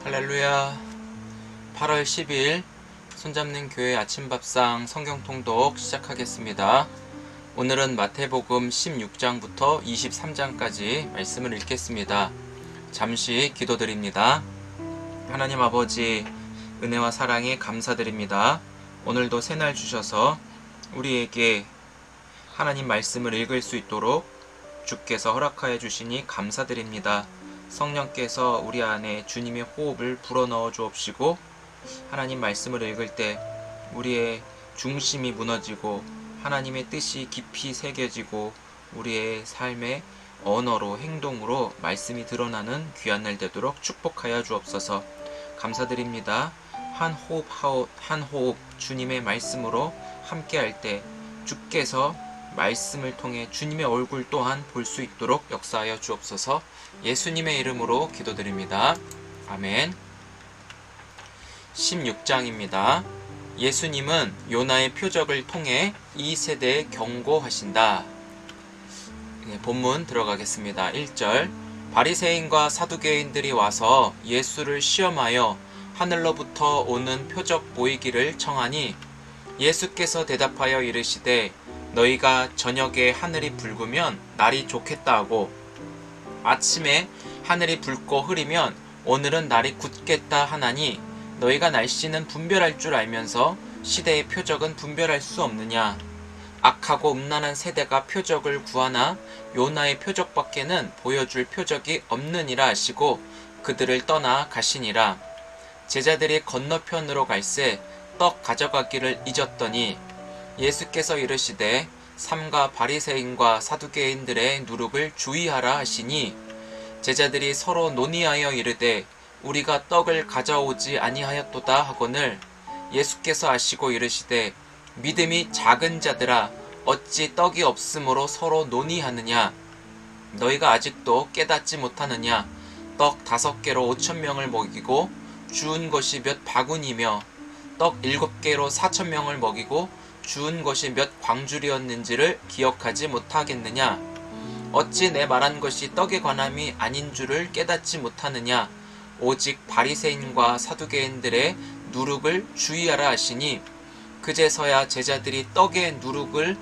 할렐루야. 8월 10일 손잡는 교회 아침밥상 성경통독 시작하겠습니다. 오늘은 마태복음 16장부터 23장까지 말씀을 읽겠습니다. 잠시 기도드립니다. 하나님 아버지, 은혜와 사랑에 감사드립니다. 오늘도 새날 주셔서 우리에게 하나님 말씀을 읽을 수 있도록 주께서 허락하여 주시니 감사드립니다. 성령께서 우리 안에 주님의 호흡을 불어넣어 주옵시고 하나님 말씀을 읽을 때 우리의 중심이 무너지고 하나님의 뜻이 깊이 새겨지고 우리의 삶의 언어로 행동으로 말씀이 드러나는 귀한 날 되도록 축복하여 주옵소서. 감사드립니다. 한 호흡 주님의 말씀으로 함께 할 때 주께서 말씀을 통해 주님의 얼굴 또한 볼 수 있도록 역사하여 주옵소서. 예수님의 이름으로 기도드립니다. 아멘. 16장입니다. 예수님은 요나의 표적을 통해 이 세대에 경고하신다. 본문 들어가겠습니다. 1절. 바리새인과 사두개인들이 와서 예수를 시험하여 하늘로부터 오는 표적 보이기를 청하니 예수께서 대답하여 이르시되 너희가 저녁에 하늘이 붉으면 날이 좋겠다 하고 아침에 하늘이 붉고 흐리면 오늘은 날이 굳겠다 하나니 너희가 날씨는 분별할 줄 알면서 시대의 표적은 분별할 수 없느냐. 악하고 음란한 세대가 표적을 구하나 요나의 표적밖에는 보여줄 표적이 없느니라 하시고 그들을 떠나 가시니라. 제자들이 건너편으로 갈새 떡 가져가기를 잊었더니 예수께서 이르시되 삼가 바리새인과 사두개인들의 누룩을 주의하라 하시니 제자들이 서로 논의하여 이르되 우리가 떡을 가져오지 아니하였도다 하거늘 예수께서 아시고 이르시되 믿음이 작은 자들아 어찌 떡이 없으므로 서로 논의하느냐. 너희가 아직도 깨닫지 못하느냐. 떡 5개로 5,000명을 먹이고 주운 것이 몇 바구니며 떡 7개로 4,000명을 먹이고 주운 것이 몇 광줄이었는지를 기억하지 못하겠느냐. 어찌 내 말한 것이 떡에 관함이 아닌 줄을 깨닫지 못하느냐. 오직 바리새인과 사두개인들의 누룩을 주의하라 하시니 그제서야 제자들이 떡의 누룩을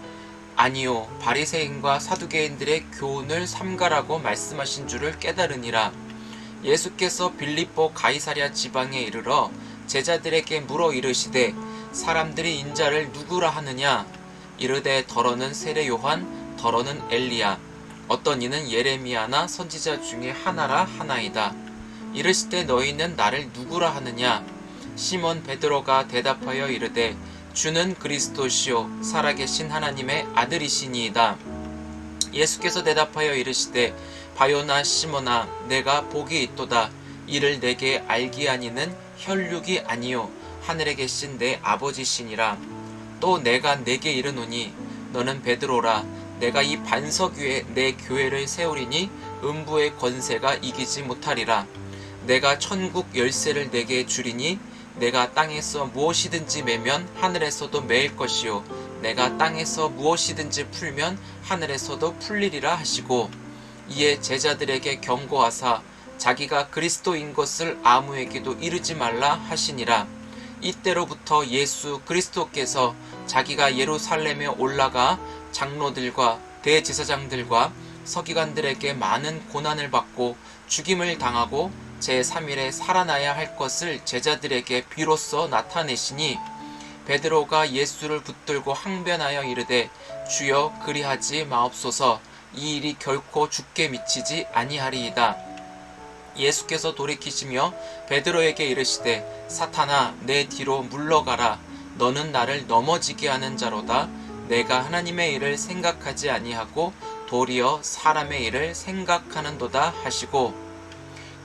아니요 바리새인과 사두개인들의 교훈을 삼가라고 말씀하신 줄을 깨달으니라. 예수께서 빌립보 가이사랴 지방에 이르러 제자들에게 물어 이르시되 사람들이 인자를 누구라 하느냐. 이르되 더러는 세례 요한 더러는 엘리야 어떤 이는 예레미야나 선지자 중에 하나라 하나이다. 이르시되 너희는 나를 누구라 하느냐. 시몬 베드로가 대답하여 이르되 주는 그리스도시요 살아계신 하나님의 아들이시니이다. 예수께서 대답하여 이르시되 바요나 시몬아 내가 복이 있도다. 이를 내게 알게 하니는 혈육이 아니요 하늘에 계신 내 아버지시니라. 또 내가 내게 이르노니 너는 베드로라. 내가 이 반석 위에 내 교회를 세우리니 음부의 권세가 이기지 못하리라. 내가 천국 열쇠를 내게 주리니 내가 땅에서 무엇이든지 매면 하늘에서도 매일 것이요 내가 땅에서 무엇이든지 풀면 하늘에서도 풀리리라 하시고 이에 제자들에게 경고하사 자기가 그리스도인 것을 아무에게도 이르지 말라 하시니라. 이때로부터 예수 그리스도께서 자기가 예루살렘에 올라가 장로들과 대제사장들과 서기관들에게 많은 고난을 받고 죽임을 당하고 제3일에 살아나야 할 것을 제자들에게 비로소 나타내시니 베드로가 예수를 붙들고 항변하여 이르되 주여 그리하지 마옵소서. 이 일이 결코 주께 미치지 아니하리이다. 예수께서 돌이키시며 베드로에게 이르시되 사탄아 내 뒤로 물러가라. 너는 나를 넘어지게 하는 자로다. 내가 하나님의 일을 생각하지 아니하고 도리어 사람의 일을 생각하는도다 하시고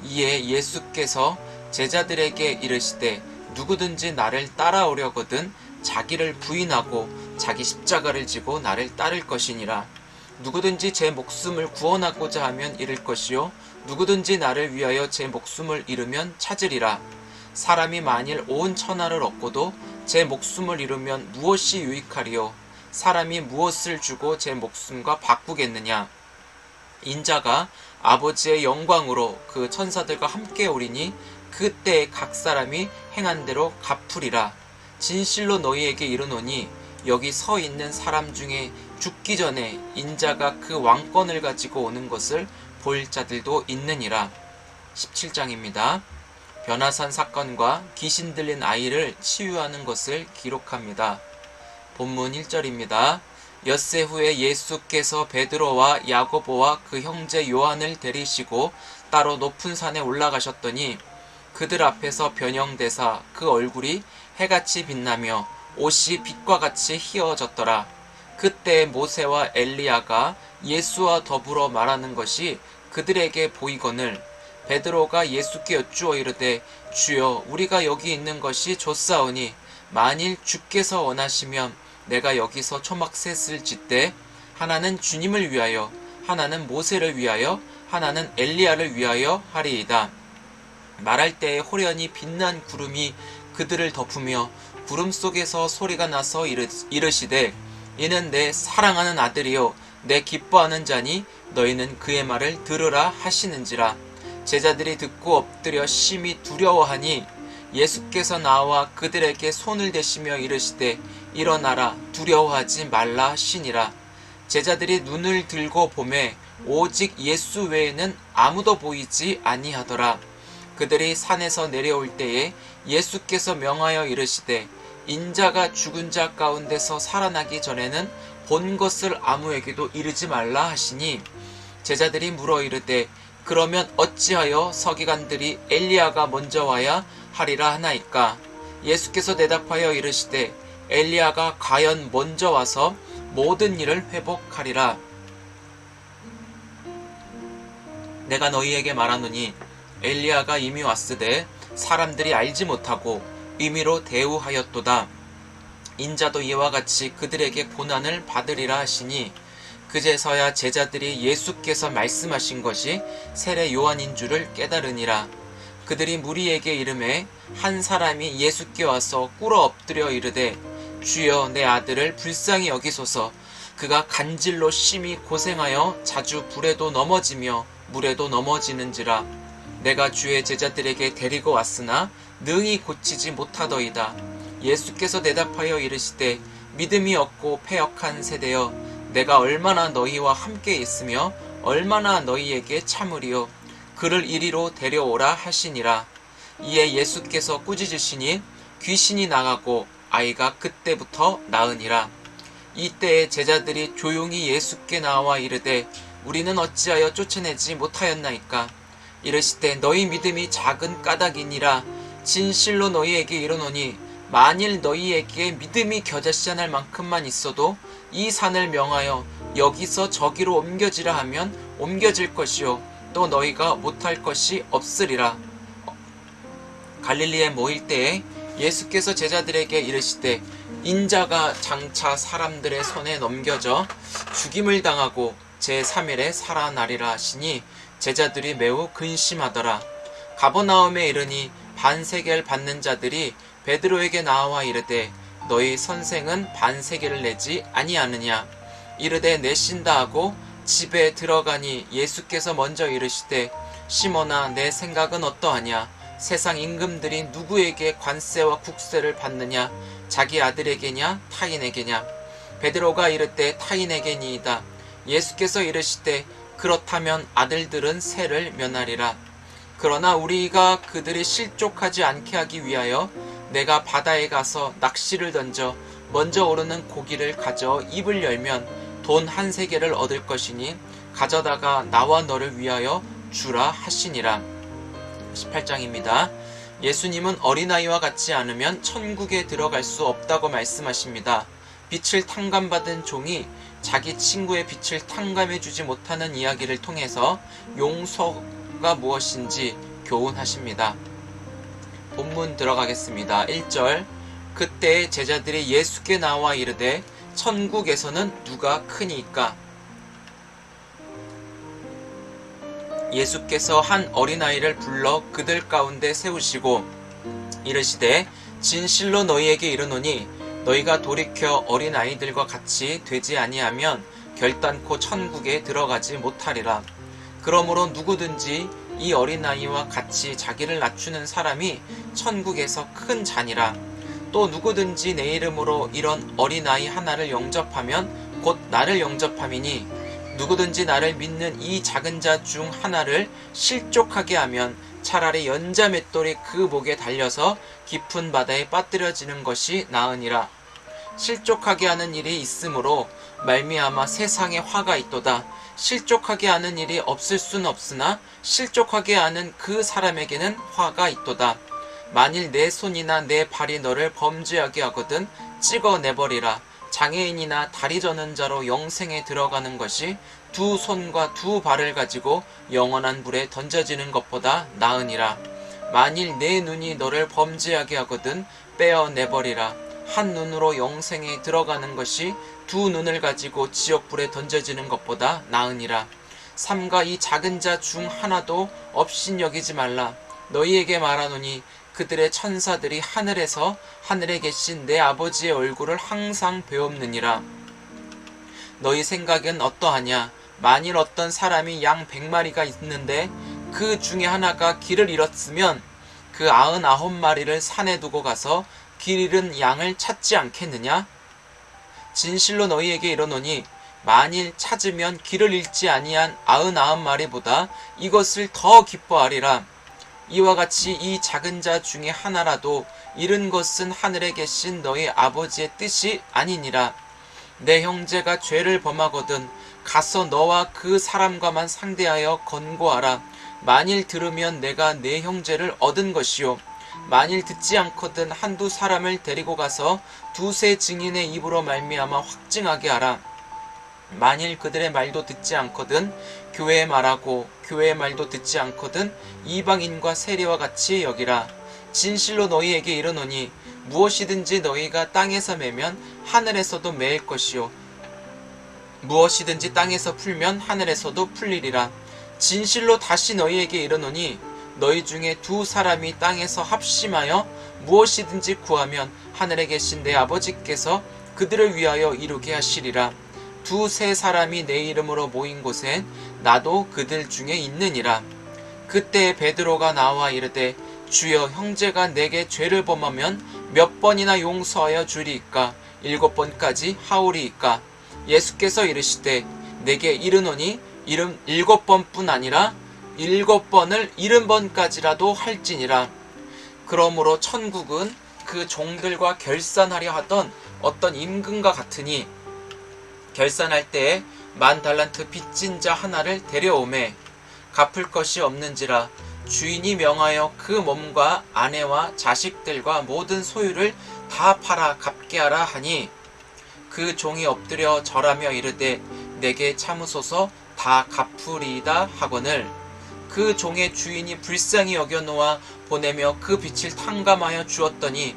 이에 예수께서 제자들에게 이르시되 누구든지 나를 따라오려거든 자기를 부인하고 자기 십자가를 지고 나를 따를 것이니라. 누구든지 제 목숨을 구원하고자 하면 잃을 것이요 누구든지 나를 위하여 제 목숨을 잃으면 찾으리라. 사람이 만일 온 천하를 얻고도 제 목숨을 잃으면 무엇이 유익하리요. 사람이 무엇을 주고 제 목숨과 바꾸겠느냐. 인자가 아버지의 영광으로 그 천사들과 함께 오리니 그때 각 사람이 행한 대로 갚으리라. 진실로 너희에게 이르노니 여기 서 있는 사람 중에 죽기 전에 인자가 그 왕권을 가지고 오는 것을 볼 자들도 있느니라. 17장입니다. 변화산 사건과 귀신 들린 아이를 치유하는 것을 기록합니다. 본문 1절입니다. 엿새 후에 예수께서 베드로와 야고보와 그 형제 요한을 데리시고 따로 높은 산에 올라가셨더니 그들 앞에서 변형되사 그 얼굴이 해같이 빛나며 옷이 빛과 같이 희어졌더라. 그때 모세와 엘리야가 예수와 더불어 말하는 것이 그들에게 보이거늘 베드로가 예수께 여쭈어 이르되 주여 우리가 여기 있는 것이 좋사오니 만일 주께서 원하시면 내가 여기서 초막셋을 짓되 하나는 주님을 위하여 하나는 모세를 위하여 하나는 엘리야를 위하여 하리이다. 말할 때에 호련히 빛난 구름이 그들을 덮으며 구름 속에서 소리가 나서 이르시되 이는 내 사랑하는 아들이요 내 기뻐하는 자니 너희는 그의 말을 들으라 하시는지라. 제자들이 듣고 엎드려 심히 두려워하니 예수께서 나와 그들에게 손을 대시며 이르시되 일어나라 두려워하지 말라 하시니라. 제자들이 눈을 들고 보매 오직 예수 외에는 아무도 보이지 아니하더라. 그들이 산에서 내려올 때에 예수께서 명하여 이르시되 인자가 죽은 자 가운데서 살아나기 전에는 본 것을 아무에게도 이르지 말라 하시니 제자들이 물어 이르되 그러면 어찌하여 서기관들이 엘리야가 먼저 와야 하리라 하나이까? 예수께서 대답하여 이르시되 엘리야가 과연 먼저 와서 모든 일을 회복하리라. 내가 너희에게 말하노니 엘리야가 이미 왔으되 사람들이 알지 못하고 임의로 대우하였도다. 인자도 이와 같이 그들에게 고난을 받으리라 하시니 그제서야 제자들이 예수께서 말씀하신 것이 세례 요한인 줄을 깨달으니라. 그들이 무리에게 이르매 한 사람이 예수께 와서 꿇어 엎드려 이르되 주여 내 아들을 불쌍히 여기소서. 그가 간질로 심히 고생하여 자주 불에도 넘어지며 물에도 넘어지는지라. 내가 주의 제자들에게 데리고 왔으나 능히 고치지 못하더이다. 예수께서 대답하여 이르시되 믿음이 없고 패역한 세대여 내가 얼마나 너희와 함께 있으며 얼마나 너희에게 참으리요. 그를 이리로 데려오라 하시니라. 이에 예수께서 꾸짖으시니 귀신이 나가고 아이가 그때부터 나으니라. 이때에 제자들이 조용히 예수께 나와 이르되 우리는 어찌하여 쫓아내지 못하였나이까? 이르시되 너희 믿음이 작은 까닭이니라. 진실로 너희에게 이르노니 만일 너희에게 믿음이 겨자씨 한 알 만큼만 있어도 이 산을 명하여 여기서 저기로 옮겨지라 하면 옮겨질 것이요 또 너희가 못할 것이 없으리라. 갈릴리에 모일 때에 예수께서 제자들에게 이르시되 인자가 장차 사람들의 손에 넘겨져 죽임을 당하고 제3일에 살아나리라 하시니 제자들이 매우 근심하더라. 가버나움에 이르니 반세겔 받는 자들이 베드로에게 나와 이르되 너희 선생은 반세겔을 내지 아니하느냐? 이르되 내신다 하고 집에 들어가니 예수께서 먼저 이르시되 시몬아 내 생각은 어떠하냐? 세상 임금들이 누구에게 관세와 국세를 받느냐? 자기 아들에게냐 타인에게냐? 베드로가 이르되 타인에게니이다. 예수께서 이르시되 그렇다면 아들들은 세를 면하리라. 그러나 우리가 그들이 실족하지 않게 하기 위하여 내가 바다에 가서 낚시를 던져 먼저 오르는 고기를 가져 입을 열면 돈 한 세겔을 얻을 것이니 가져다가 나와 너를 위하여 주라 하시니라. 18장입니다. 예수님은 어린아이와 같지 않으면 천국에 들어갈 수 없다고 말씀하십니다. 빛을 탕감받은 종이 자기 친구의 빛을 탕감해주지 못하는 이야기를 통해서 용서가 무엇인지 교훈하십니다. 본문 들어가겠습니다. 1절 그때 제자들이 예수께 나와 이르되 천국에서는 누가 크니까? 예수께서 한 어린아이를 불러 그들 가운데 세우시고 이르시되 진실로 너희에게 이르노니 너희가 돌이켜 어린아이들과 같이 되지 아니하면 결단코 천국에 들어가지 못하리라. 그러므로 누구든지 이 어린아이와 같이 자기를 낮추는 사람이 천국에서 큰 잔이라. 또 누구든지 내 이름으로 이런 어린아이 하나를 영접하면 곧 나를 영접함이니 누구든지 나를 믿는 이 작은 자 중 하나를 실족하게 하면 차라리 연자 맷돌이 그 목에 달려서 깊은 바다에 빠뜨려지는 것이 나으니라. 실족하게 하는 일이 있으므로 말미암아 세상에 화가 있도다. 실족하게 하는 일이 없을 순 없으나 실족하게 하는 그 사람에게는 화가 있도다. 만일 내 손이나 내 발이 너를 범죄하게 하거든 찍어내버리라. 장애인이나 다리 저는 자로 영생에 들어가는 것이 두 손과 두 발을 가지고 영원한 불에 던져지는 것보다 나으니라. 만일 내 눈이 너를 범죄하게 하거든 빼어내버리라. 한 눈으로 영생에 들어가는 것이 두 눈을 가지고 지옥불에 던져지는 것보다 나으니라. 삼가 이 작은 자 중 하나도 업신여기지 말라. 너희에게 말하노니 그들의 천사들이 하늘에서 하늘에 계신 내 아버지의 얼굴을 항상 배옵느니라. 너희 생각은 어떠하냐? 만일 어떤 사람이 양 100마리가 있는데 그 중에 하나가 길을 잃었으면 그 99마리를 산에 두고 가서 길 잃은 양을 찾지 않겠느냐? 진실로 너희에게 이르노니 만일 찾으면 길을 잃지 아니한 99마리보다 이것을 더 기뻐하리라. 이와 같이 이 작은 자 중에 하나라도 잃은 것은 하늘에 계신 너희 아버지의 뜻이 아니니라. 내 형제가 죄를 범하거든 가서 너와 그 사람과만 상대하여 권고하라. 만일 들으면 내가 내 형제를 얻은 것이요 만일 듣지 않거든 한두 사람을 데리고 가서 두세 증인의 입으로 말미암아 확증하게 하라. 만일 그들의 말도 듣지 않거든 교회의 말하고 교회의 말도 듣지 않거든 이방인과 세리와 같이 여기라. 진실로 너희에게 이르노니 무엇이든지 너희가 땅에서 매면 하늘에서도 매일 것이요 무엇이든지 땅에서 풀면 하늘에서도 풀리리라. 진실로 다시 너희에게 이르노니 너희 중에 두 사람이 땅에서 합심하여 무엇이든지 구하면 하늘에 계신 내 아버지께서 그들을 위하여 이루게 하시리라. 두세 사람이 내 이름으로 모인 곳엔 나도 그들 중에 있느니라. 그때 베드로가 나와 이르되 주여 형제가 내게 죄를 범하면 몇 번이나 용서하여 주리이까 7번까지 하오리이까. 예수께서 이르시되 내게 이르노니 7번뿐 아니라 7번을 70번까지라도 할지니라. 그러므로 천국은 그 종들과 결산하려 하던 어떤 임금과 같으니 결산할 때에 10,000달란트 빚진 자 하나를 데려오매 갚을 것이 없는지라. 주인이 명하여 그 몸과 아내와 자식들과 모든 소유를 다 팔아 갚게 하라 하니 그 종이 엎드려 절하며 이르되 내게 참으소서 다 갚으리이다 하거늘 그 종의 주인이 불쌍히 여겨 놓아 보내며 그 빚을 탕감하여 주었더니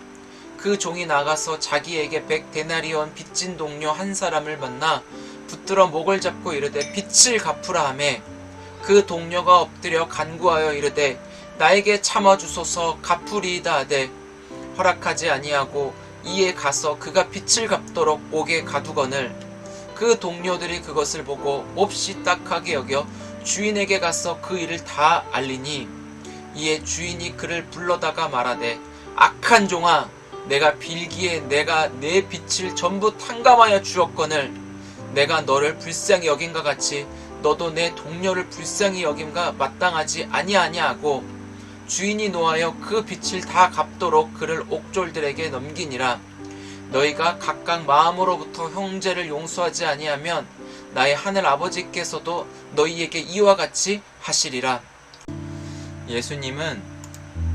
그 종이 나가서 자기에게 100데나리온 빚진 동료 한 사람을 만나 붙들어 목을 잡고 이르되 빚을 갚으라 하매 그 동료가 엎드려 간구하여 이르되 나에게 참아주소서 갚으리이다 하되 허락하지 아니하고 이에 가서 그가 빚을 갚도록 옥에 가두거늘 그 동료들이 그것을 보고 몹시 딱하게 여겨 주인에게 가서 그 일을 다 알리니 이에 주인이 그를 불러다가 말하되 악한 종아 내가 빌기에 내가 내 빚을 전부 탕감하여 주었거늘 내가 너를 불쌍히 여김과 같이 너도 내 동료를 불쌍히 여김과 마땅하지 아니하냐 하고 주인이 노하여 그 빚을 다 갚도록 그를 옥졸들에게 넘기니라. 너희가 각각 마음으로부터 형제를 용서하지 아니하면 나의 하늘 아버지께서도 너희에게 이와 같이 하시리라. 예수님은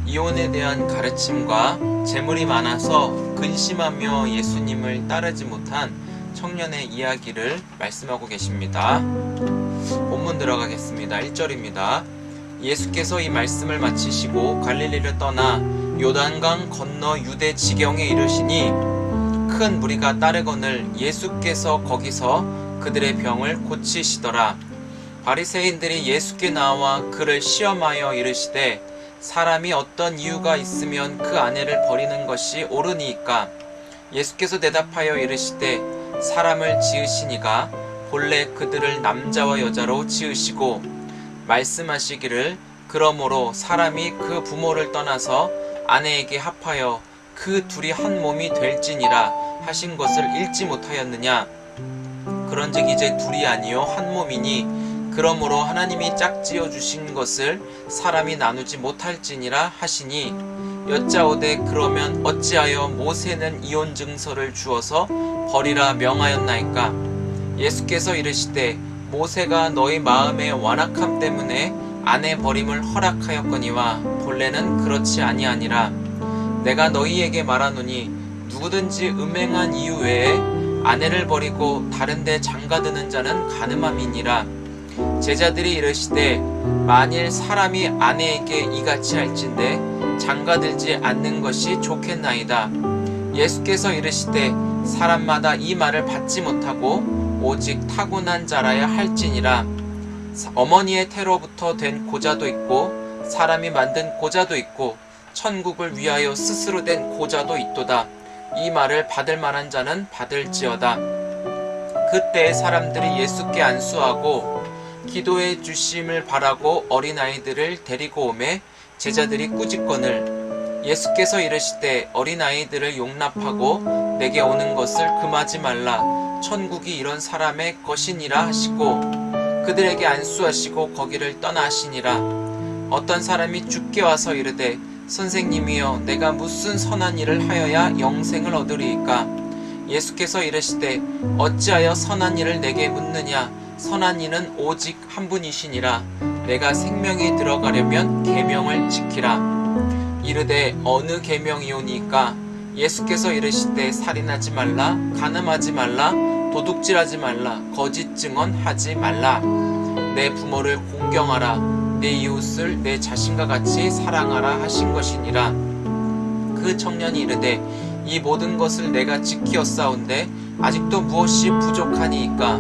이혼에 대한 가르침과 재물이 많아서 근심하며 예수님을 따르지 못한 청년의 이야기를 말씀하고 계십니다. 본문 들어가겠습니다. 1절입니다. 예수께서 이 말씀을 마치시고 갈릴리를 떠나 요단강 건너 유대 지경에 이르시니 큰 무리가 따르거늘 예수께서 거기서 그들의 병을 고치시더라. 바리새인들이 예수께 나와 그를 시험하여 이르시되 사람이 어떤 이유가 있으면 그 아내를 버리는 것이 옳으니이까. 예수께서 대답하여 이르시되 사람을 지으시니가 본래 그들을 남자와 여자로 지으시고 말씀하시기를 그러므로 사람이 그 부모를 떠나서 아내에게 합하여 그 둘이 한 몸이 될지니라 하신 것을 읽지 못하였느냐. 그런즉 이제 둘이 아니요 한 몸이니 그러므로 하나님이 짝지어 주신 것을 사람이 나누지 못할지니라 하시니, 여짜오되 그러면 어찌하여 모세는 이혼 증서를 주어서 버리라 명하였나이까. 예수께서 이르시되 모세가 너희 마음의 완악함 때문에 아내 버림을 허락하였거니와 본래는 그렇지 아니하니라. 내가 너희에게 말하노니 누구든지 음행한 이유 외에 아내를 버리고 다른데 장가드는 자는 간음함이니라. 제자들이 이르시되 만일 사람이 아내에게 이같이 할진대 장가들지 않는 것이 좋겠나이다. 예수께서 이르시되 사람마다 이 말을 받지 못하고 오직 타고난 자라야 할지니라. 어머니의 태로부터 된 고자도 있고 사람이 만든 고자도 있고 천국을 위하여 스스로 된 고자도 있도다. 이 말을 받을 만한 자는 받을지어다. 그때 사람들이 예수께 안수하고 기도해 주심을 바라고 어린아이들을 데리고 오매 제자들이 꾸짖거늘 예수께서 이르시되 어린아이들을 용납하고 내게 오는 것을 금하지 말라. 천국이 이런 사람의 것이니라 하시고 그들에게 안수하시고 거기를 떠나시니라. 어떤 사람이 주께 와서 이르되 선생님이여 내가 무슨 선한 일을 하여야 영생을 얻으리이까. 예수께서 이르시되 어찌하여 선한 일을 내게 묻느냐. 선한 이는 오직 한 분이시니라. 내가 생명에 들어가려면 계명을 지키라. 이르되 어느 계명이오니까. 예수께서 이르시되 살인하지 말라, 간음하지 말라, 도둑질하지 말라, 거짓 증언하지 말라. 내 부모를 공경하라, 내 이웃을 내 자신과 같이 사랑하라 하신 것이니라. 그 청년이 이르되 이 모든 것을 내가 지키었사온데 아직도 무엇이 부족하니이까.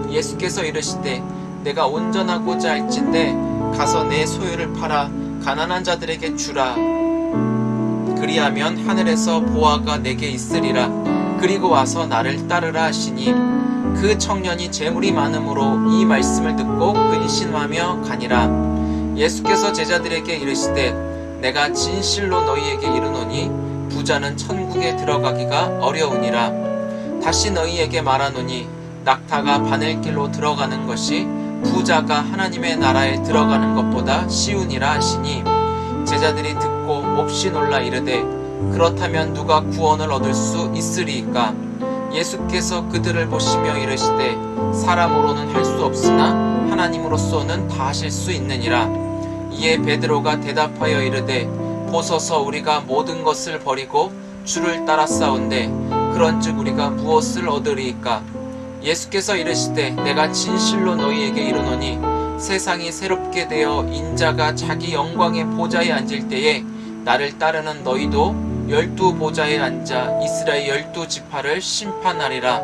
예수께서 이르시되 내가 온전하고자 할진대 가서 내 소유를 팔아 가난한 자들에게 주라. 그리하면 하늘에서 보화가 내게 있으리라. 그리고 와서 나를 따르라 하시니 그 청년이 재물이 많음으로 이 말씀을 듣고 근심하며 가니라. 예수께서 제자들에게 이르시되 내가 진실로 너희에게 이르노니 부자는 천국에 들어가기가 어려우니라. 다시 너희에게 말하노니 낙타가 바늘길로 들어가는 것이 부자가 하나님의 나라에 들어가는 것보다 쉬우니라 하시니 제자들이 듣고 몹시 놀라 이르되 그렇다면 누가 구원을 얻을 수 있으리이까. 예수께서 그들을 보시며 이르시되 사람으로는 할 수 없으나 하나님으로서는 다 하실 수 있느니라. 이에 베드로가 대답하여 이르되 보소서 우리가 모든 것을 버리고 주를 따랐사온데 그런즉 우리가 무엇을 얻으리이까. 예수께서 이르시되 내가 진실로 너희에게 이르노니 세상이 새롭게 되어 인자가 자기 영광의 보좌에 앉을 때에 나를 따르는 너희도 12 보좌에 앉아 이스라엘 12지파를 심판하리라.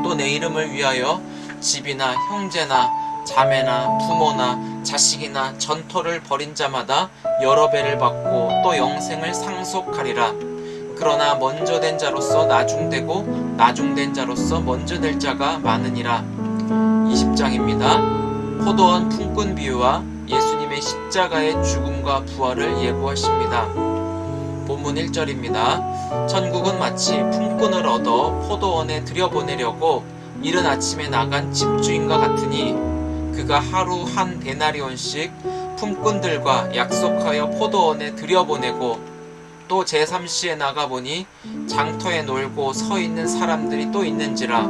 또 내 이름을 위하여 집이나 형제나 자매나 부모나 자식이나 전토를 벌인 자마다 여러 배를 받고 또 영생을 상속하리라. 그러나 먼저 된 자로서 나중되고 나중된 자로서 먼저 될 자가 많으니라. 20장입니다. 포도원 품꾼 비유와 예수님의 십자가의 죽음과 부활을 예고하십니다. 본문 1절입니다. 천국은 마치 품꾼을 얻어 포도원에 들여보내려고 이른 아침에 나간 집주인과 같으니 그가 하루 한 데나리온씩 품꾼들과 약속하여 포도원에 들여보내고 또 제3시에 나가보니 장터에 놀고 서 있는 사람들이 또 있는지라.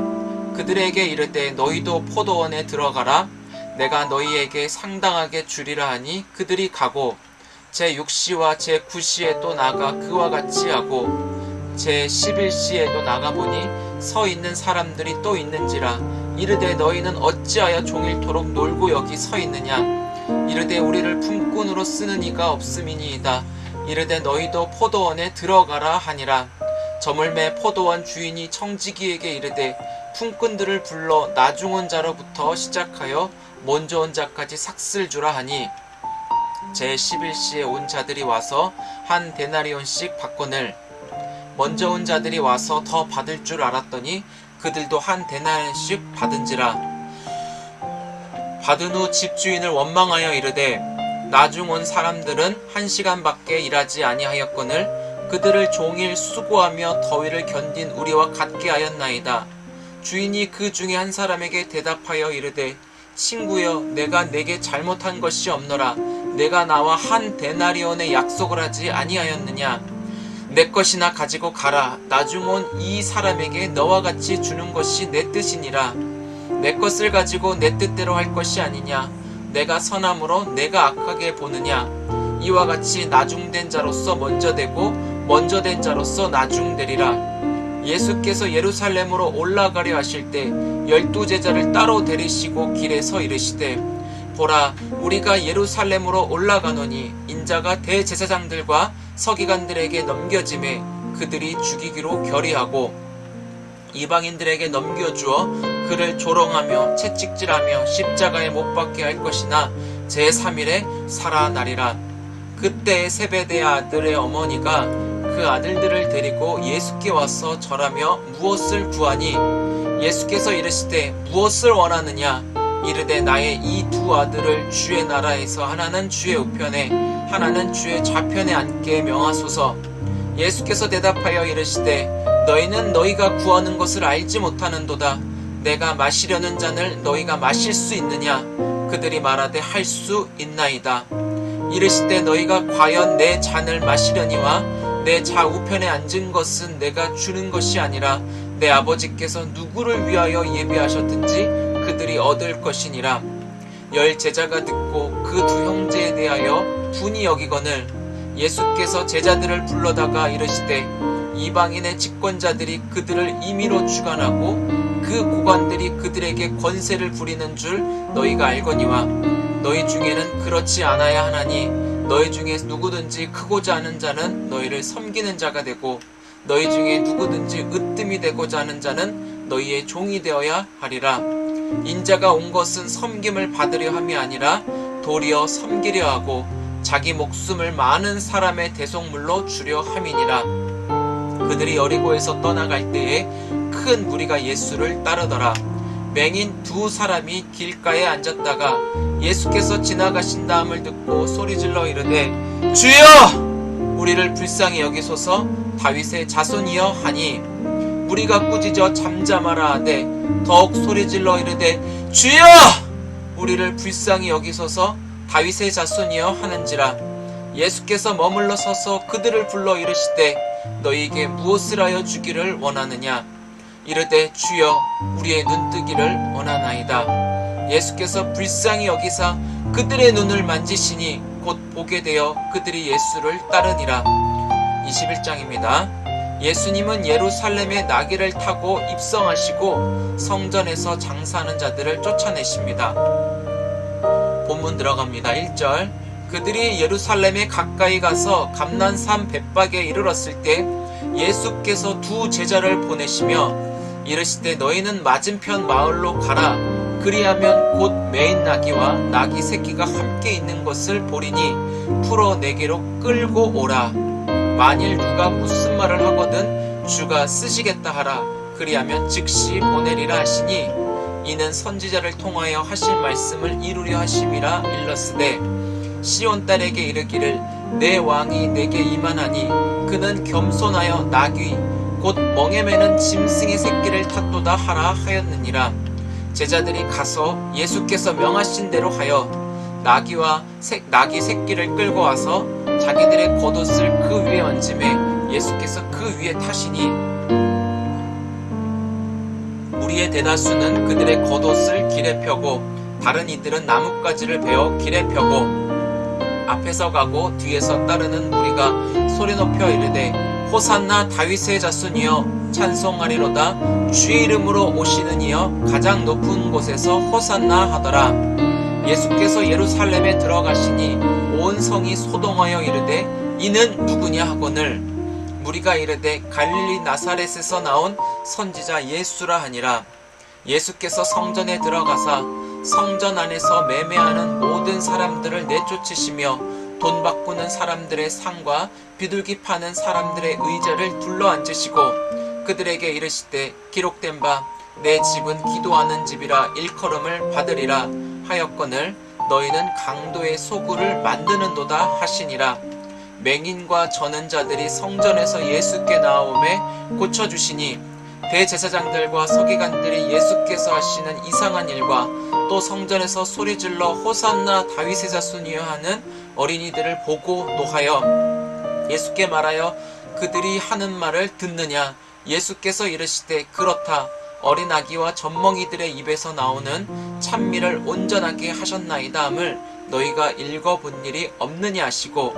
그들에게 이르되 너희도 포도원에 들어가라. 내가 너희에게 상당하게 주리라 하니 그들이 가고 제6시와 제9시에 또 나가 그와 같이 하고 제11시에도 나가보니 서 있는 사람들이 또 있는지라. 이르되 너희는 어찌하여 종일토록 놀고 여기 서 있느냐. 이르되 우리를 품꾼으로 쓰는 이가 없음이니이다. 이르되 너희도 포도원에 들어가라 하니라. 저물매 포도원 주인이 청지기에게 이르되 품꾼들을 불러 나중 온 자로부터 시작하여 먼저 온 자까지 삭슬 주라 하니 제11시에 온 자들이 와서 한 데나리온씩 받거늘 먼저 온 자들이 와서 더 받을 줄 알았더니 그들도 한 데나리온씩 받은지라. 받은 후 집주인을 원망하여 이르되 나중 온 사람들은 1시간밖에 일하지 아니하였거늘 그들을 종일 수고하며 더위를 견딘 우리와 같게 하였나이다. 주인이 그 중에 한 사람에게 대답하여 이르되 친구여 내가 내게 잘못한 것이 없노라. 내가 나와 한 데나리온의 약속을 하지 아니하였느냐. 내 것이나 가지고 가라. 나중 온 이 사람에게 너와 같이 주는 것이 내 뜻이니라. 내 것을 가지고 내 뜻대로 할 것이 아니냐. 내가 선함으로 내가 악하게 보느냐. 이와 같이 나중된 자로서 먼저 되고 먼저 된 자로서 나중되리라. 예수께서 예루살렘으로 올라가려 하실 때 12제자를 따로 데리시고 길에서 이르시되 보라 우리가 예루살렘으로 올라가노니 인자가 대제사장들과 서기관들에게 넘겨짐에 그들이 죽이기로 결의하고 이방인들에게 넘겨주어 그를 조롱하며 채찍질하며 십자가에 못 박게 할 것이나 제3일에 살아나리라. 그때 세베대의 아들의 어머니가 그 아들들을 데리고 예수께 와서 절하며 무엇을 구하니 예수께서 이르시되 무엇을 원하느냐. 이르되 나의 이 두 아들을 주의 나라에서 하나는 주의 우편에 하나는 주의 좌편에 앉게 명하소서. 예수께서 대답하여 이르시되 너희는 너희가 구하는 것을 알지 못하는도다. 내가 마시려는 잔을 너희가 마실 수 있느냐. 그들이 말하되 할 수 있나이다. 이르시되 너희가 과연 내 잔을 마시려니와 내 좌우편에 앉은 것은 내가 주는 것이 아니라 내 아버지께서 누구를 위하여 예비하셨든지 그들이 얻을 것이니라. 10 제자가 듣고 그 두 형제에 대하여 분이 여기거늘 예수께서 제자들을 불러다가 이르시되 이방인의 집권자들이 그들을 임의로 주관하고 그 고관들이 그들에게 권세를 부리는 줄 너희가 알거니와 너희 중에는 그렇지 않아야 하나니 너희 중에 누구든지 크고자 하는 자는 너희를 섬기는 자가 되고 너희 중에 누구든지 으뜸이 되고자 하는 자는 너희의 종이 되어야 하리라. 인자가 온 것은 섬김을 받으려 함이 아니라 도리어 섬기려 하고 자기 목숨을 많은 사람의 대속물로 주려 함이니라. 그들이 여리고에서 떠나갈 때에 큰 무리가 예수를 따르더라. 맹인 두 사람이 길가에 앉았다가 예수께서 지나가신다함을 듣고 소리질러 이르되 주여 우리를 불쌍히 여기소서. 다윗의 자손이여 하니 무리가 꾸짖어 잠잠하라 하되 더욱 소리질러 이르되 주여 우리를 불쌍히 여기소서. 다윗의 자손이여 하는지라. 예수께서 머물러 서서 그들을 불러 이르시되 너희에게 무엇을 하여 주기를 원하느냐. 이르되 주여 우리의 눈뜨기를 원하나이다. 예수께서 불쌍히 여기사 그들의 눈을 만지시니 곧 보게 되어 그들이 예수를 따르니라. 21장입니다. 예수님은 예루살렘에 나귀를 타고 입성하시고 성전에서 장사하는 자들을 쫓아내십니다. 본문 들어갑니다. 1절 그들이 예루살렘에 가까이 가서 감난산 벳박에 이르렀을 때 예수께서 두 제자를 보내시며 이르시되 너희는 맞은편 마을로 가라. 그리하면 곧 매인 나귀와 나귀 새끼가 함께 있는 것을 보리니 풀어 내게로 끌고 오라. 만일 누가 무슨 말을 하거든 주가 쓰시겠다 하라. 그리하면 즉시 보내리라 하시니 이는 선지자를 통하여 하실 말씀을 이루려 하심이라 일렀으되 시온 딸에게 이르기를 내 왕이 내게 임하나니 그는 겸손하여 나귀 곧 멍에 매는 짐승의 새끼를 탔도다 하라 하였느니라. 제자들이 가서 예수께서 명하신 대로 하여 나귀와 나귀 새끼를 끌고 와서 자기들의 겉옷을 그 위에 얹음에 예수께서 그 위에 타시니 무리의 대다수는 그들의 겉옷을 길에 펴고 다른 이들은 나뭇가지를 베어 길에 펴고 앞에서 가고 뒤에서 따르는 무리가 소리 높여 이르되 호산나 다윗의 자손이여 찬송하리로다. 주의 이름으로 오시는 이여 가장 높은 곳에서 호산나 하더라. 예수께서 예루살렘에 들어가시니 온 성이 소동하여 이르되 이는 누구냐 하거늘 무리가 이르되 갈릴리 나사렛에서 나온 선지자 예수라 하니라. 예수께서 성전에 들어가사 성전 안에서 매매하는 모든 사람들을 내쫓으시며 돈 바꾸는 사람들의 상과 비둘기 파는 사람들의 의자를 둘러앉으시고 그들에게 이르시되 기록된 바 내 집은 기도하는 집이라 일컬음을 받으리라 하였거늘 너희는 강도의 소굴을 만드는도다 하시니라. 맹인과 저는 자들이 성전에서 예수께 나오매 고쳐주시니 대제사장들과 서기관들이 예수께서 하시는 이상한 일과 또 성전에서 소리질러 호산나 다윗의 자손이여 하는 어린이들을 보고 노하여 예수께 말하여 그들이 하는 말을 듣느냐. 예수께서 이르시되 그렇다. 어린 아기와 젖먹이들의 입에서 나오는 찬미를 온전하게 하셨나이다 함을 너희가 읽어본 일이 없느냐 하시고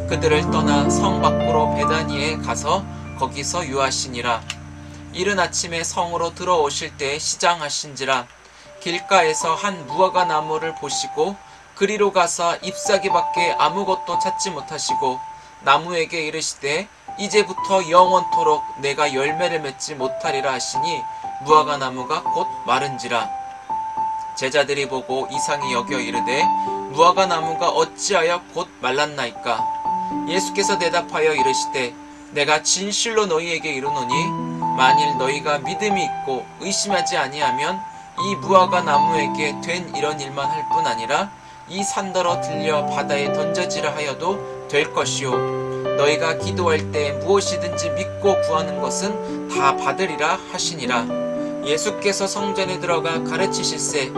그들을 떠나 성 밖으로 베다니에 가서 거기서 유하시니라. 이른 아침에 성으로 들어오실 때에 시장하신지라. 길가에서 한 무화과 나무를 보시고 그리로 가서 잎사귀밖에 아무것도 찾지 못하시고 나무에게 이르시되 이제부터 영원토록 내가 열매를 맺지 못하리라 하시니 무화과 나무가 곧 마른지라. 제자들이 보고 이상히 여겨 이르되 무화과 나무가 어찌하여 곧 말랐나이까. 예수께서 대답하여 이르시되 내가 진실로 너희에게 이르노니 만일 너희가 믿음이 있고 의심하지 아니하면 이 무화과 나무에게 된 이런 일만 할 뿐 아니라 이 산더러 들려 바다에 던져지라 하여도 될 것이요 너희가 기도할 때 무엇이든지 믿고 구하는 것은 다 받으리라 하시니라. 예수께서 성전에 들어가 가르치실세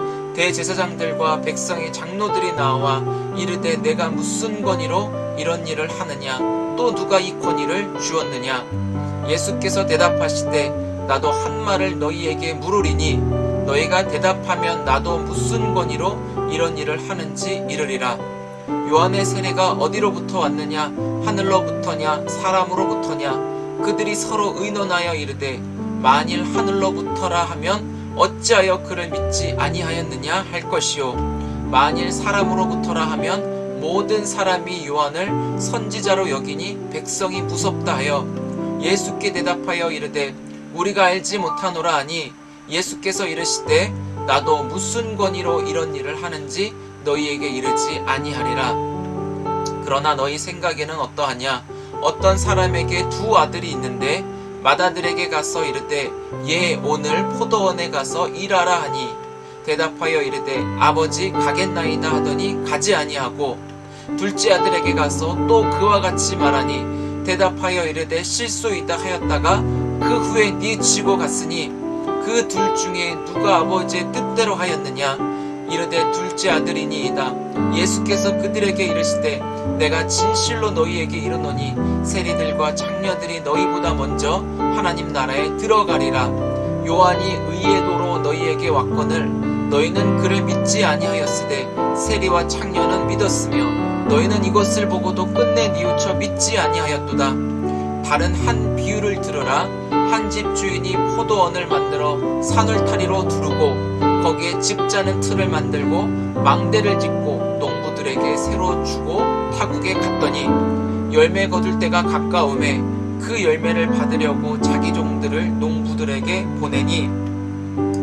대제사장들과 백성의 장로들이 나와 이르되 내가 무슨 권위로 이런 일을 하느냐. 또 누가 이 권위를 주었느냐. 예수께서 대답하시되 나도 한 말을 너희에게 물으리니 너희가 대답하면 나도 무슨 권위로 이런 일을 하는지 이르리라. 요한의 세례가 어디로부터 왔느냐. 하늘로부터냐 사람으로부터냐. 그들이 서로 의논하여 이르되 만일 하늘로부터라 하면 어찌하여 그를 믿지 아니하였느냐 할 것이요 만일 사람으로부터라 하면 모든 사람이 요한을 선지자로 여기니 백성이 무섭다 하여 예수께 대답하여 이르되 우리가 알지 못하노라 하니 예수께서 이르시되 나도 무슨 권위로 이런 일을 하는지 너희에게 이르지 아니하리라. 그러나 너희 생각에는 어떠하냐. 어떤 사람에게 두 아들이 있는데 맏아들에게 가서 이르되 예 오늘 포도원에 가서 일하라 하니 대답하여 이르되 아버지 가겠나이다 하더니 가지 아니하고 둘째 아들에게 가서 또 그와 같이 말하니 대답하여 이르되 실소이다 하였다가 그 후에 뉘우치고 갔으니 그 둘 중에 누가 아버지의 뜻대로 하였느냐. 이르되 둘째 아들이니이다. 예수께서 그들에게 이르시되 내가 진실로 너희에게 이르노니 세리들과 장녀들이 너희보다 먼저 하나님 나라에 들어가리라. 요한이 의의 도로 너희에게 왔거늘 너희는 그를 믿지 아니하였으되 세리와 장녀는 믿었으며 너희는 이것을 보고도 끝내 뉘우쳐 믿지 아니하였도다. 다른 한 비유를 들으라. 한 집 주인이 포도원을 만들어 산울타리로 두르고 거기에 집자는 틀을 만들고 망대를 짓고 농부들에게 새로 주고 타국에 갔더니 열매 거둘 때가 가까우매 그 열매를 받으려고 자기 종들을 농부들에게 보내니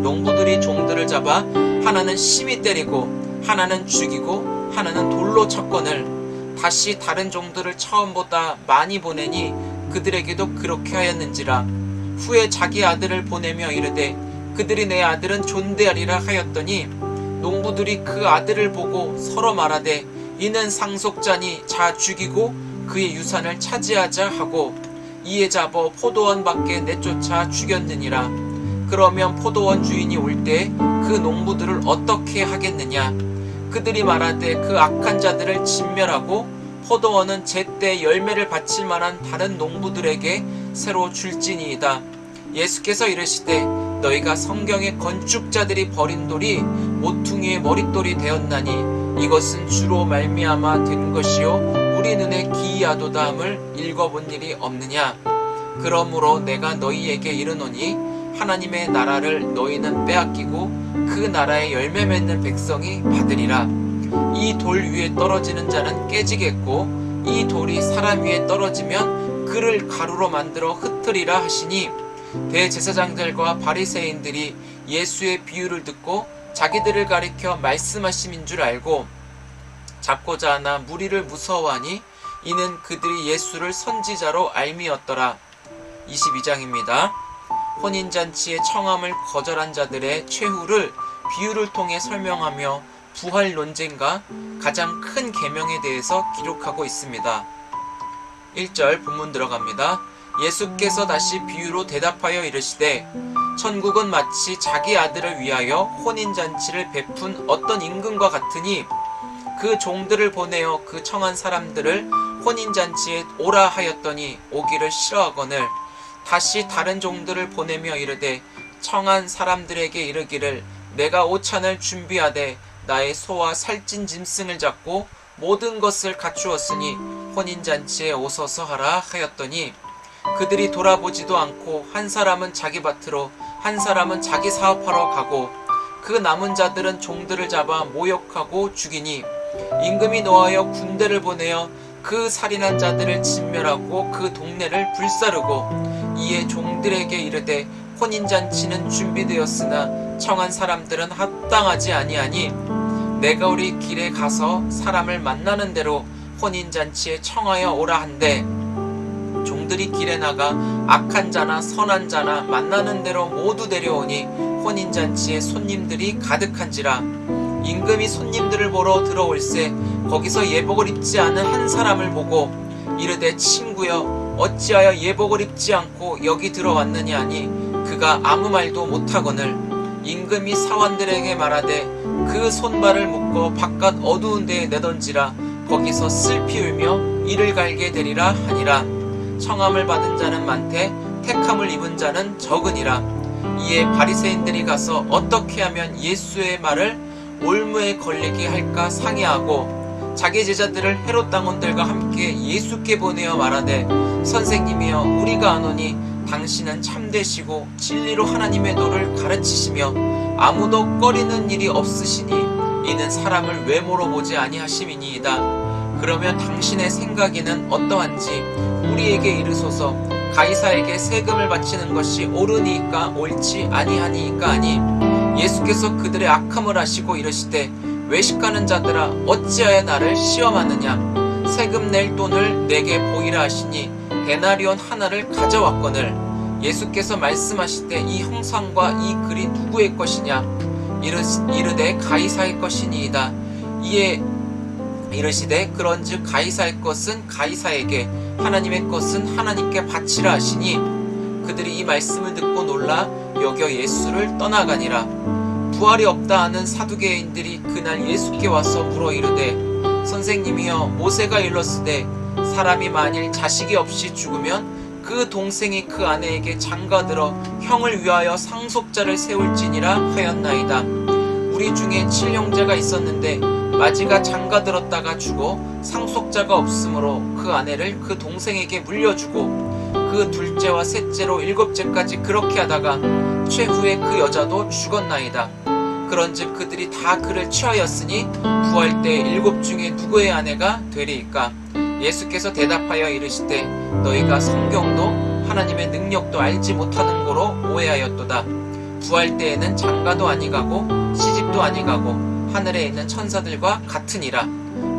농부들이 종들을 잡아 하나는 심히 때리고 하나는 죽이고 하나는 돌로 쳤거늘 다시 다른 종들을 처음보다 많이 보내니 그들에게도 그렇게 하였는지라. 후에 자기 아들을 보내며 이르되 그들이 내 아들은 존대하리라 하였더니 농부들이 그 아들을 보고 서로 말하되 이는 상속자니 자 죽이고 그의 유산을 차지하자 하고 이에 잡아 포도원 밖에 내쫓아 죽였느니라. 그러면 포도원 주인이 올 때 그 농부들을 어떻게 하겠느냐. 그들이 말하되 그 악한 자들을 진멸하고 포도원은 제때 열매를 바칠 만한 다른 농부들에게 새로 줄지니이다. 예수께서 이르시되 너희가 성경의 건축자들이 버린 돌이 모퉁이의 머릿돌이 되었나니 이것은 주로 말미암아 된 것이요 우리 눈에 기이하도다 함을 읽어본 일이 없느냐. 그러므로 내가 너희에게 이르노니 하나님의 나라를 너희는 빼앗기고 그 나라의 열매 맺는 백성이 받으리라. 이 돌 위에 떨어지는 자는 깨지겠고 이 돌이 사람 위에 떨어지면 그를 가루로 만들어 흩으리라 하시니 대제사장들과 바리새인들이 예수의 비유를 듣고 자기들을 가리켜 말씀하심인 줄 알고 잡고자 하나 무리를 무서워하니 이는 그들이 예수를 선지자로 알미었더라. 22장입니다. 혼인잔치의 청함을 거절한 자들의 최후를 비유를 통해 설명하며 부활 논쟁과 가장 큰 계명에 대해서 기록하고 있습니다. 1절 본문 들어갑니다. 예수께서 다시 비유로 대답하여 이르시되 천국은 마치 자기 아들을 위하여 혼인잔치를 베푼 어떤 임금과 같으니 그 종들을 보내어 그 청한 사람들을 혼인잔치에 오라 하였더니 오기를 싫어하거늘 다시 다른 종들을 보내며 이르되 청한 사람들에게 이르기를 내가 오찬을 준비하되 나의 소와 살찐 짐승을 잡고 모든 것을 갖추었으니 혼인잔치에 오소서 하라 하였더니 그들이 돌아보지도 않고 한 사람은 자기 밭으로 한 사람은 자기 사업하러 가고 그 남은 자들은 종들을 잡아 모욕하고 죽이니 임금이 노하여 군대를 보내어 그 살인한 자들을 진멸하고 그 동네를 불사르고 이에 종들에게 이르되 혼인잔치는 준비되었으나 청한 사람들은 합당하지 아니하니 내가 우리 길에 가서 사람을 만나는 대로 혼인잔치에 청하여 오라 한대 종들이 길에 나가 악한 자나 선한 자나 만나는 대로 모두 데려오니 혼인잔치에 손님들이 가득한지라 임금이 손님들을 보러 들어올세 거기서 예복을 입지 않은 한 사람을 보고 이르되 친구여 어찌하여 예복을 입지 않고 여기 들어왔느냐 하니 그가 아무 말도 못하거늘 임금이 사원들에게 말하되 그 손발을 묶어 바깥 어두운 데에 내던지라 거기서 슬피 울며 이를 갈게 되리라 하니라. 청함을 받은 자는 많되 택함을 입은 자는 적으니라. 이에 바리새인들이 가서 어떻게 하면 예수의 말을 올무에 걸리게 할까 상의하고 자기 제자들을 헤롯 당원들과 함께 예수께 보내어 말하되 선생님이여 우리가 아노니 당신은 참되시고 진리로 하나님의 도를 가르치시며 아무도 꺼리는 일이 없으시니 이는 사람을 외모로 보지 아니하심이니이다. 그러면 당신의 생각에는 어떠한지 우리에게 이르소서. 가이사에게 세금을 바치는 것이 옳으니까 옳지 아니하니까 하니 예수께서 그들의 악함을 아시고 이르시되 외식하는 자들아 어찌하여 나를 시험하느냐 세금 낼 돈을 내게 보이라 하시니 데나리온 하나를 가져왔거늘 예수께서 말씀하시되 이 형상과 이 글이 누구의 것이냐 이르되 가이사의 것이니이다. 이에 이르시되 그런즉 가이사의 것은 가이사에게 하나님의 것은 하나님께 바치라 하시니 그들이 이 말씀을 듣고 놀라 여겨 예수를 떠나가니라. 부활이 없다 하는 사두개인들이 그날 예수께 와서 물어 이르되 선생님이여 모세가 일렀으되 사람이 만일 자식이 없이 죽으면 그 동생이 그 아내에게 장가들어 형을 위하여 상속자를 세울지니라 하였나이다. 우리 중에 7형제가 있었는데 마지가 장가들었다가 죽어 상속자가 없으므로 그 아내를 그 동생에게 물려주고 그 둘째와 셋째로 7째까지 그렇게 하다가 최후에 그 여자도 죽었나이다. 그런즉 그들이 다 그를 취하였으니 부활 때 7 중에 누구의 아내가 되리이까? 예수께서 대답하여 이르시되 너희가 성경도 하나님의 능력도 알지 못하는 거로 오해하였도다. 부활 때에는 장가도 아니가고 시집도 아니가고 하늘에 있는 천사들과 같으니라.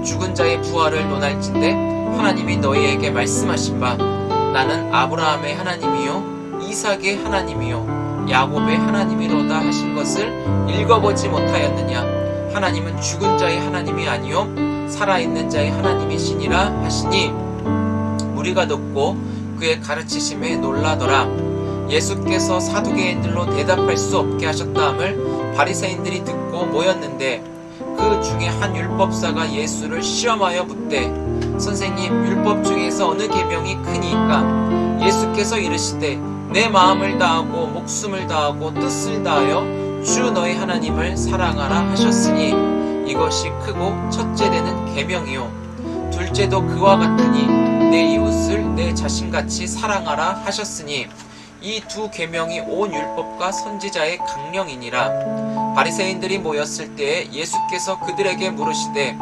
죽은 자의 부활을 논할진대 하나님이 너희에게 말씀하신 바 나는 아브라함의 하나님이요 이삭의 하나님이요 야곱의 하나님이로다 하신 것을 읽어보지 못하였느냐. 하나님은 죽은 자의 하나님이 아니요 살아있는 자의 하나님이시니라 하시니 우리가 듣고 그의 가르치심에 놀라더라. 예수께서 사두개인들로 대답할 수 없게 하셨다함을 바리새인들이 듣고 모였는데 그 중에 한 율법사가 예수를 시험하여 묻되 선생님 율법 중에서 어느 계명이 크니까? 예수께서 이르시되 내 마음을 다하고 목숨을 다하고 뜻을 다하여 주 너희 하나님을 사랑하라 하셨으니 이것이 크고 첫째 되는 계명이요 둘째도 그와 같으니 내 이웃을 내 자신같이 사랑하라 하셨으니 이 두 계명이 온 율법과 선지자의 강령이니라. 바리새인들이 모였을 때에 예수께서 그들에게 물으시되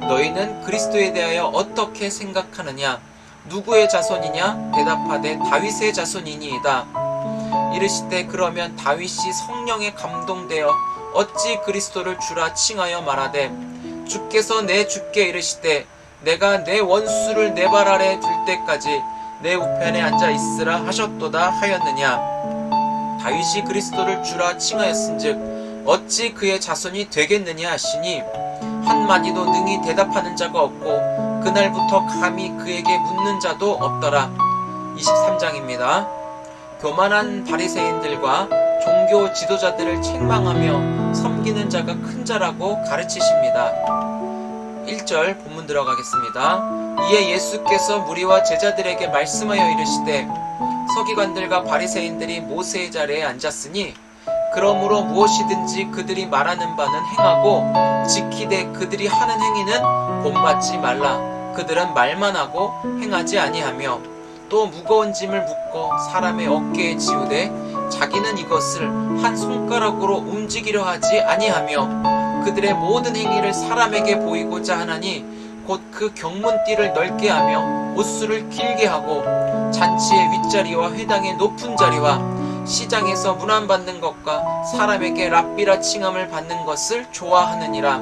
너희는 그리스도에 대하여 어떻게 생각하느냐? 누구의 자손이냐? 대답하되 다윗의 자손이니이다. 이르시되 그러면 다윗이 성령에 감동되어 어찌 그리스도를 주라 칭하여 말하되 주께서 내 주께 이르시되 내가 내 원수를 내 발 아래 둘 때까지 내 우편에 앉아 있으라 하셨도다 하였느냐. 다윗이 그리스도를 주라 칭하였은즉 어찌 그의 자손이 되겠느냐 하시니 한마디도 능히 대답하는 자가 없고 그날부터 감히 그에게 묻는 자도 없더라. 23장입니다. 교만한 바리새인들과 종교 지도자들을 책망하며 섬기는 자가 큰 자라고 가르치십니다. 1절 본문 들어가겠습니다. 이에 예수께서 무리와 제자들에게 말씀하여 이르시되 서기관들과 바리새인들이 모세의 자리에 앉았으니 그러므로 무엇이든지 그들이 말하는 바는 행하고 지키되 그들이 하는 행위는 본받지 말라. 그들은 말만 하고 행하지 아니하며 또 무거운 짐을 묶어 사람의 어깨에 지우되 자기는 이것을 한 손가락으로 움직이려 하지 아니하며 그들의 모든 행위를 사람에게 보이고자 하나니 곧 그 경문띠를 넓게 하며 옷수를 길게 하고 잔치의 윗자리와 회당의 높은 자리와 시장에서 문안받는 것과 사람에게 랍비라 칭함을 받는 것을 좋아하느니라.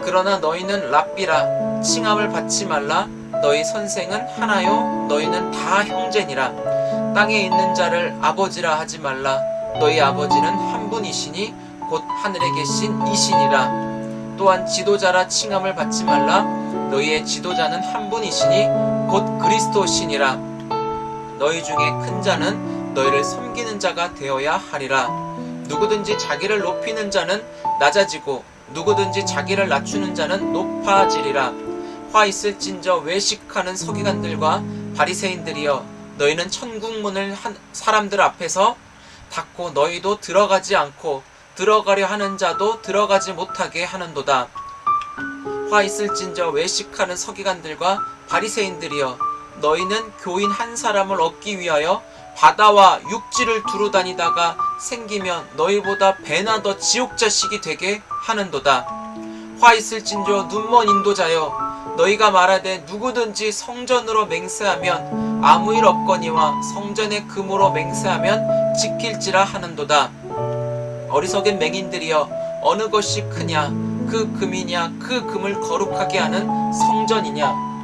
그러나 너희는 랍비라 칭함을 받지 말라. 너희 선생은 하나요 너희는 다 형제니라. 땅에 있는 자를 아버지라 하지 말라. 너희 아버지는 한 분이시니 곧 하늘에 계신 이시니라. 또한 지도자라 칭함을 받지 말라. 너희의 지도자는 한 분이시니 곧 그리스도시니라. 너희 중에 큰 자는 너희를 섬기는 자가 되어야 하리라. 누구든지 자기를 높이는 자는 낮아지고 누구든지 자기를 낮추는 자는 높아지리라. 화 있을진저 외식하는 서기관들과 바리새인들이여 너희는 천국문을 사람들 앞에서 닫고 너희도 들어가지 않고 들어가려 하는 자도 들어가지 못하게 하는도다. 화 있을진저 외식하는 서기관들과 바리새인들이여 너희는 교인 한 사람을 얻기 위하여 바다와 육지를 두루 다니다가 생기면 너희보다 배나 더 지옥자식이 되게 하는도다. 화 있을진저 눈먼 인도자여 너희가 말하되 누구든지 성전으로 맹세하면 아무 일 없거니와 성전의 금으로 맹세하면 지킬지라 하는도다. 어리석은 맹인들이여 어느 것이 크냐 그 금이냐 그 금을 거룩하게 하는 성전이냐.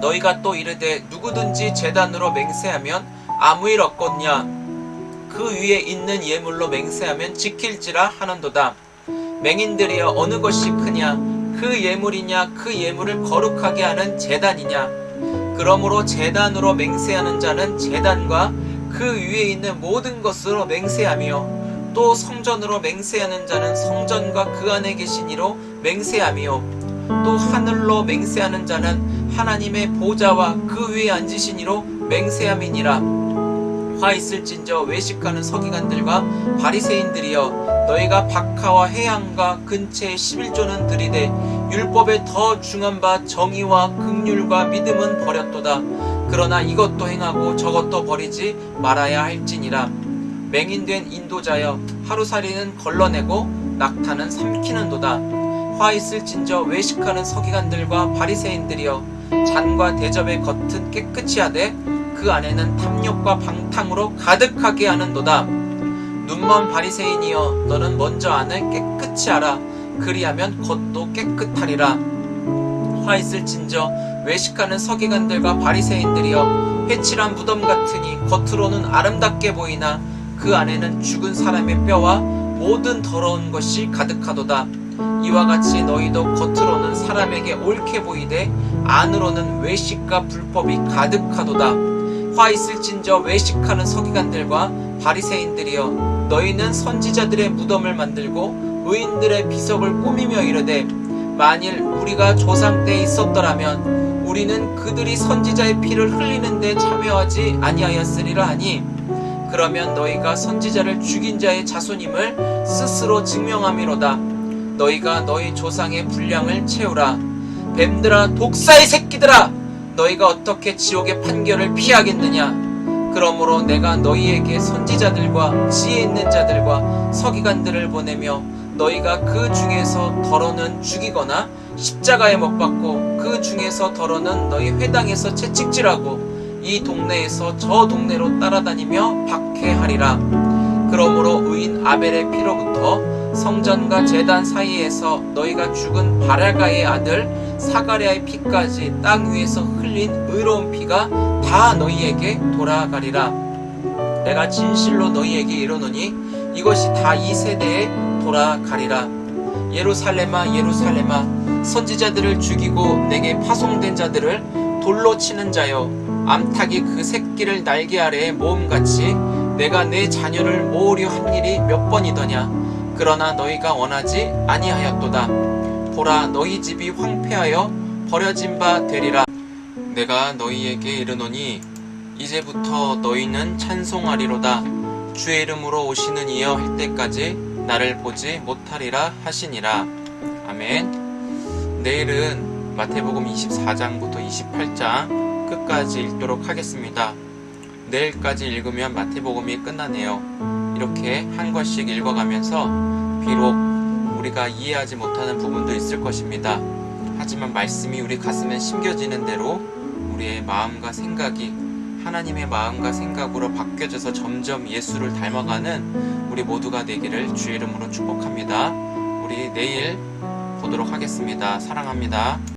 너희가 또 이르되 누구든지 제단으로 맹세하면 아무 일 없겠냐 그 위에 있는 예물로 맹세하면 지킬지라 하는도다. 맹인들이여 어느 것이 크냐 그 예물이냐 그 예물을 거룩하게 하는 제단이냐. 그러므로 제단으로 맹세하는 자는 제단과 그 위에 있는 모든 것으로 맹세하며 또 성전으로 맹세하는 자는 성전과 그 안에 계신 이로 맹세하며 또 하늘로 맹세하는 자는 하나님의 보좌와 그 위에 앉으신 이로 맹세함이니라. 화 있을진저 외식하는 서기관들과 바리새인들이여 너희가 박하와 해양과 근체의 11조는 들이되 율법에 더 중한 바 정의와 긍휼과 믿음은 버렸도다. 그러나 이것도 행하고 저것도 버리지 말아야 할지니라. 맹인된 인도자여 하루살이는 걸러내고 낙타는 삼키는도다. 화 있을진저 외식하는 서기관들과 바리새인들이여 잔과 대접의 겉은 깨끗이 하되 그 안에는 탐욕과 방탕으로 가득하게 하는도다. 눈먼 바리새인이여 너는 먼저 안을 깨끗이 하라. 그리하면 겉도 깨끗하리라. 화 있을진저 외식하는 서기관들과 바리새인들이여 회칠한 무덤 같으니 겉으로는 아름답게 보이나 그 안에는 죽은 사람의 뼈와 모든 더러운 것이 가득하도다. 이와 같이 너희도 겉으로는 사람에게 옳게 보이되 안으로는 외식과 불법이 가득하도다. 화 있을진저 외식하는 서기관들과 바리새인들이여 너희는 선지자들의 무덤을 만들고 의인들의 비석을 꾸미며 이르되 만일 우리가 조상 때에 있었더라면 우리는 그들이 선지자의 피를 흘리는데 참여하지 아니하였으리라 하니 그러면 너희가 선지자를 죽인 자의 자손임을 스스로 증명함이로다. 너희가 너희 조상의 분량을 채우라. 뱀들아 독사의 새끼들아 너희가 어떻게 지옥의 판결을 피하겠느냐. 그러므로 내가 너희에게 선지자들과 지혜 있는 자들과 서기관들을 보내며 너희가 그 중에서 더러는 죽이거나 십자가에 못 박고 그 중에서 더러는 너희 회당에서 채찍질하고 이 동네에서 저 동네로 따라다니며 박해하리라. 그러므로 의인 아벨의 피로부터 성전과 제단 사이에서 너희가 죽은 바랄가의 아들 사가랴의 피까지 땅 위에서 흘린 의로운 피가 다 너희에게 돌아가리라. 내가 진실로 너희에게 이르노니 이것이 다 이 세대에 돌아가리라. 예루살렘아 예루살렘아, 선지자들을 죽이고 내게 파송된 자들을 돌로 치는 자여, 암탉이 그 새끼를 날개 아래에 모음같이 내가 내 자녀를 모으려 한 일이 몇 번이더냐. 그러나 너희가 원하지 아니하였도다. 보라, 너희 집이 황폐하여 버려진 바 되리라. 내가 너희에게 이르노니 이제부터 너희는 찬송하리로다. 주의 이름으로 오시는 이여 할 때까지 나를 보지 못하리라 하시니라. 아멘. 내일은 마태복음 24장부터 28장 끝까지 읽도록 하겠습니다. 내일까지 읽으면 마태복음이 끝나네요. 이렇게 한 권씩 읽어가면서 비록 우리가 이해하지 못하는 부분도 있을 것입니다. 하지만 말씀이 우리 가슴에 심겨지는 대로 우리의 마음과 생각이 하나님의 마음과 생각으로 바뀌어져서 점점 예수를 닮아가는 우리 모두가 되기를 주의 이름으로 축복합니다. 우리 내일 보도록 하겠습니다. 사랑합니다.